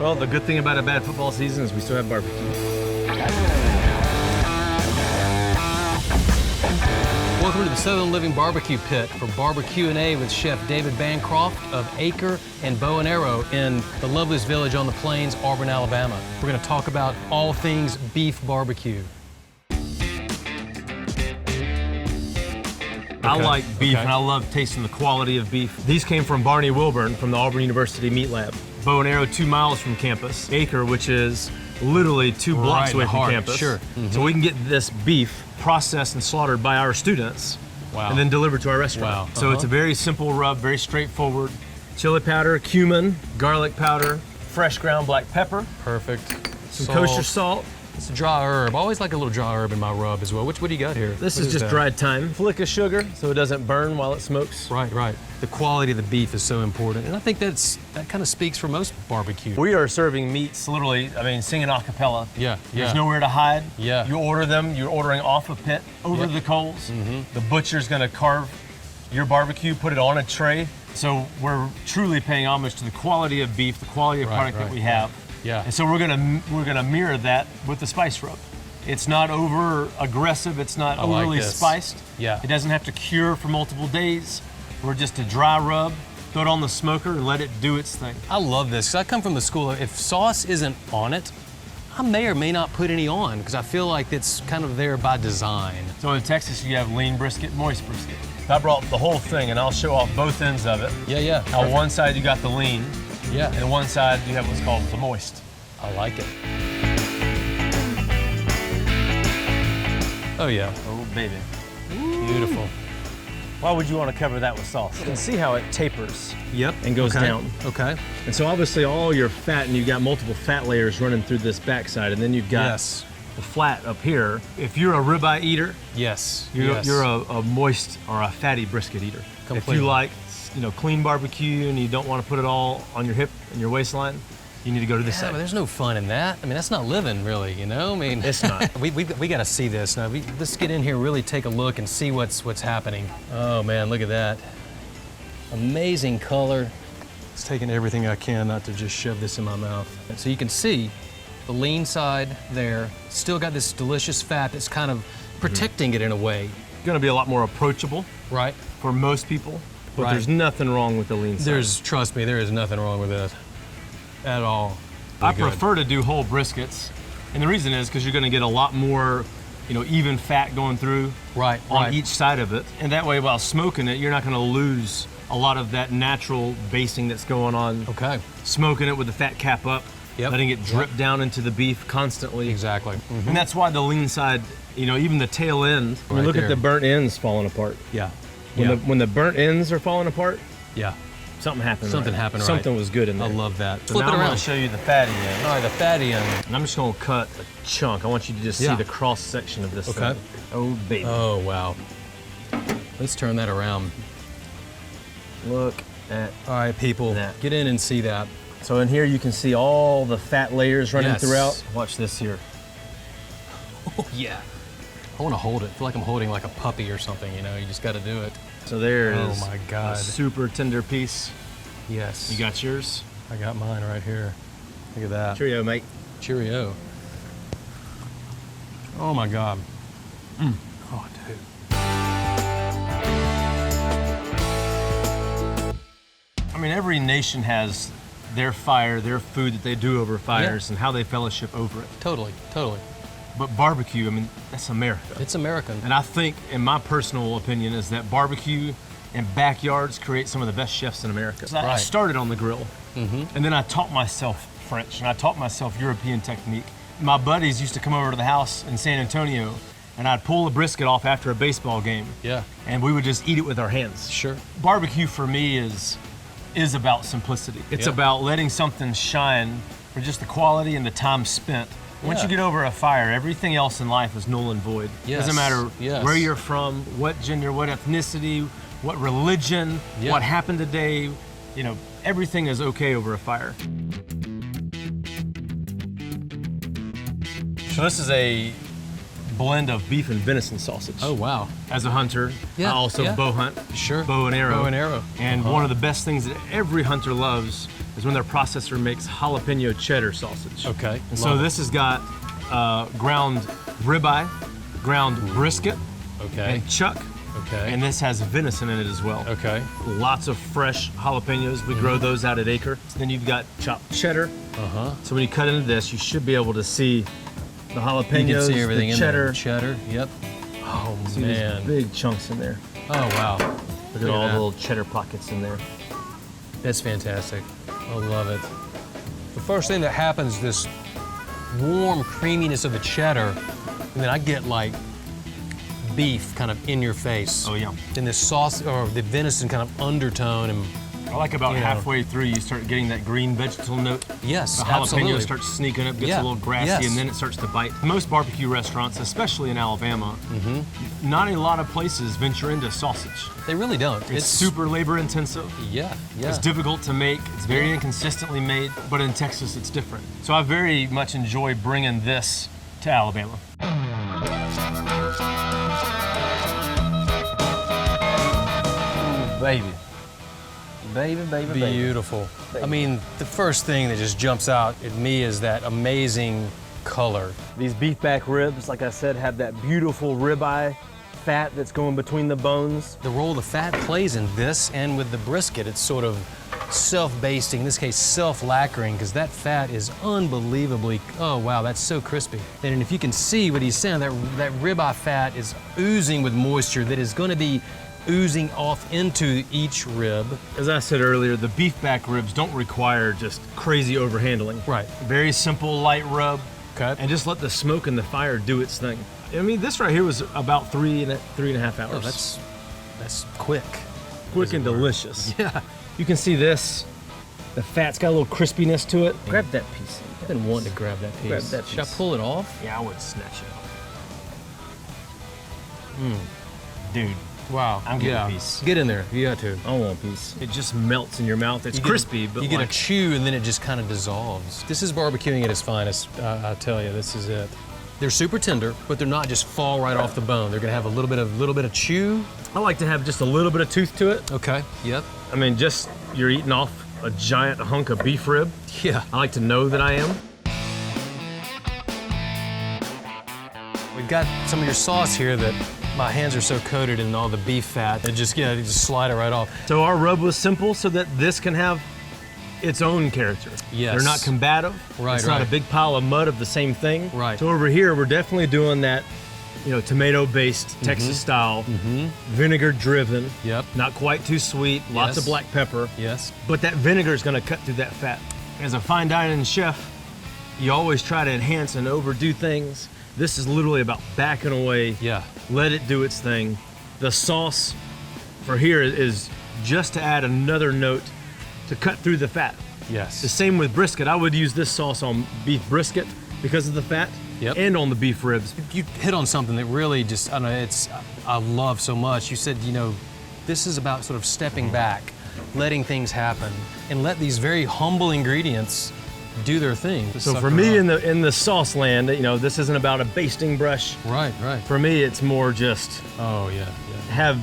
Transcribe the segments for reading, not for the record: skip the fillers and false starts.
Well, the good thing about a bad football season is we still have barbecue. Welcome to the Southern Living Barbecue Pit for BBQ&A with Chef David Bancroft of Acre and Bow and Arrow in the loveliest village on the plains, Auburn, Alabama. We're going to talk about all things beef barbecue. I like beef, and I love tasting the quality of beef. These came from Barney Wilburn from the Auburn University Meat Lab. Bow and Arrow, 2 miles from campus. Acre, which is literally 2 blocks away from campus. Sure. So we can get this beef processed and slaughtered by our students, and then delivered to our restaurant. So it's a very simple rub, very straightforward. Chili powder, cumin, garlic powder, fresh ground black pepper. Perfect. Some kosher salt. It's a dry herb. I always like a little dry herb in my rub as well. What do you got here? This is just dried thyme. Flick of sugar so it doesn't burn while it smokes. Right, right. The quality of the beef is so important. And I think that kind of speaks for most barbecue. We are serving meats literally, singing a cappella. Yeah. There's nowhere to hide. Yeah. You order them, you're ordering off a pit, over the coals. The butcher's gonna carve your barbecue, put it on a tray. So we're truly paying homage to the quality of beef, the quality of product that we have. Yeah. And so we're gonna mirror that with the spice rub. It's not over aggressive, it's not overly spiced. Yeah. It doesn't have to cure for multiple days. We're just a dry rub, throw it on the smoker and let it do its thing. I love this, 'cause I come from the school of if sauce isn't on it, I may or may not put any on, because I feel like it's kind of there by design. So in Texas, you have lean brisket, moist brisket. I brought the whole thing, and I'll show off both ends of it. Yeah. On one side, you got the lean. Yeah. And one side, you have what's called the moist. I like it. Oh yeah. Oh, baby. Beautiful. Why would you want to cover that with sauce? You can see how it tapers. Yep. And goes down. Okay. And so obviously all your fat, and you've got multiple fat layers running through this backside, and then you've got the flat up here. If you're a ribeye eater, you're a moist or a fatty brisket eater. Completely. If you like, clean barbecue and you don't want to put it all on your hip and your waistline, you need to go to this side. But there's no fun in that. That's not living, really, It's not. we got to see this now. Let's get in here, really take a look and see what's happening. Oh man, look at that. Amazing color. It's taking everything I can not to just shove this in my mouth. So you can see the lean side there. Still got this delicious fat that's kind of protecting it in a way. It's gonna be a lot more approachable. Right. For most people. But there's nothing wrong with the lean side. Trust me, there is nothing wrong with it at all. I prefer to do whole briskets, and the reason is because you're going to get a lot more, even fat going through on each side of it, and that way while smoking it, you're not going to lose a lot of that natural basing that's going on. Okay. Smoking it with the fat cap up, letting it drip down into the beef constantly. Exactly. And that's why the lean side, even the tail end. When you look at the burnt ends falling apart. Yeah. When the burnt ends are falling apart. Yeah. Something happened. Something was good in there. I love that. So Flip now it around. I'm going to show you the fatty end. All right, the fatty end. And I'm just going to cut a chunk. I want you to just see the cross section of this thing. Oh, baby. Oh, wow. Let's turn that around. Look at All right, people, get in and see that. So in here you can see all the fat layers running throughout. Watch this here. Oh, yeah. I want to hold it. I feel like I'm holding like a puppy or something, You just got to do it. So there is oh my God. A super tender piece. Yes. You got yours? I got mine right here. Look at that. Cheerio, mate. Cheerio. Oh my God. Oh, dude. Every nation has their fire, their food that they do over fires, and how they fellowship over it. Totally. But barbecue, that's America. It's American. And I think, in my personal opinion, is that barbecue and backyards create some of the best chefs in America. I started on the grill, and then I taught myself French, and I taught myself European technique. My buddies used to come over to the house in San Antonio, and I'd pull a brisket off after a baseball game. Yeah. And we would just eat it with our hands. Sure. Barbecue for me is about simplicity. It's about letting something shine for just the quality and the time spent. Once you get over a fire, everything else in life is null and void. Yes. Doesn't matter where you're from, what gender, what ethnicity, what religion, what happened today. Everything is okay over a fire. So this is a blend of beef and venison sausage. Oh, wow. As a hunter, I also bow hunt. Sure. Bow and arrow. Bow and arrow. And one of the best things that every hunter loves is when their processor makes jalapeno cheddar sausage. Okay. And so this has got ground ribeye, ground brisket, Okay. and chuck. Okay. And this has venison in it as well. Okay. Lots of fresh jalapenos. We grow those out at Acre. Then you've got chopped cheddar. Uh-huh. So when you cut into this, you should be able to see the jalapenos, You can see everything the in cheddar. there. Cheddar. Yep. Oh See man. these big chunks in there. Oh wow. Look at all the little cheddar pockets in there. That's fantastic. I love it. The first thing that happens, this warm creaminess of the cheddar, and then I get like beef kind of in your face. Oh yeah. And this sauce or the venison kind of undertone, and I like about You know. halfway through you start getting that green vegetable note. yes, The jalapeno absolutely. starts sneaking up, gets Yeah. a little grassy, Yes. and then it starts to bite. Most barbecue restaurants, especially in Alabama, not a lot of places venture into sausage. They really don't. It's super labor intensive. Yeah, yeah. It's difficult to make. It's very inconsistently made, but in Texas it's different. So I very much enjoy bringing this to Alabama. Baby. Baby, baby, baby. Beautiful. I mean, the first thing that just jumps out at me is that amazing color. These beef back ribs, like I said, have that beautiful ribeye fat that's going between the bones. The role the fat plays in this and with the brisket, it's sort of self-basting, in this case self-lacquering, because that fat is unbelievably, oh wow, that's so crispy. And if you can see what he's saying, that ribeye fat is oozing with moisture that is going to be oozing off into each rib. As I said earlier, the beef back ribs don't require just crazy overhandling. Right. Very simple, light rub. Okay. And just let the smoke and the fire do its thing. I mean, this right here was about three and a half hours. Oh, that's quick. quick and delicious. Yeah. You can see this. The fat's got a little crispiness to it. Grab that piece. I've been wanting to grab that piece. Grab that Should I piece. pull it off? Yeah, I would snatch it off. Dude, Wow. I'm getting a piece. Get in there. You got to. I want a piece. It just melts in your mouth. It's You get- crispy, but you get like, a chew and then it just kind of dissolves. This is barbecuing at its finest. I tell you, this is it. They're super tender, but they're not just fall right off the bone. They're gonna have a little bit of chew. I like to have just a little bit of tooth to it. Okay. Yep. I mean, just you're eating off a giant hunk of beef rib. Yeah. I like to know that I am. We've got some of your sauce here that my hands are so coated in all the beef fat that just, you just slide it right off. So our rub was simple so that this can have its own character. Yes. They're not combative. Right, It's not a right. big pile of mud of the same thing. Right. So over here, we're definitely doing that, tomato-based Texas style, vinegar-driven. Yep. Not quite too sweet. Lots Yes. of black pepper. Yes. But that vinegar is going to cut through that fat. As a fine dining chef, you always try to enhance and overdo things. This is literally about backing away. Yeah. Let it do its thing. The sauce for here is just to add another note to cut through the fat. Yes. The same with brisket. I would use this sauce on beef brisket because of the fat. Yep. And on the beef ribs. You hit on something that really just, I don't know, I love so much. You said, this is about sort of stepping back, letting things happen, and let these very humble ingredients do their thing. So for me in the sauce land, this isn't about a basting brush. Right, right. For me, it's more just Oh, yeah, yeah. have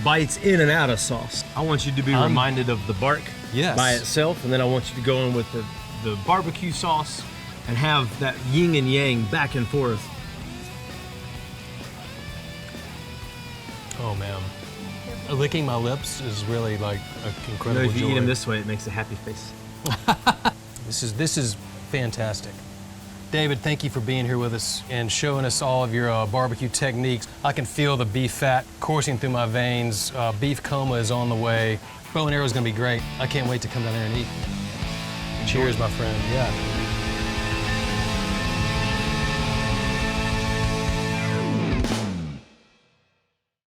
bites in and out of sauce. I want you to be reminded of the bark Yes. by itself, and then I want you to go in with the barbecue sauce and have that yin and yang back and forth. Oh, man. Licking my lips is really like an incredible If you joy. eat them this way, it makes a happy face. This is fantastic. David, thank you for being here with us and showing us all of your barbecue techniques. I can feel the beef fat coursing through my veins. Beef coma is on the way. Bow and arrow is going to be great. I can't wait to come down there and eat. Cheers, my friend. Yeah.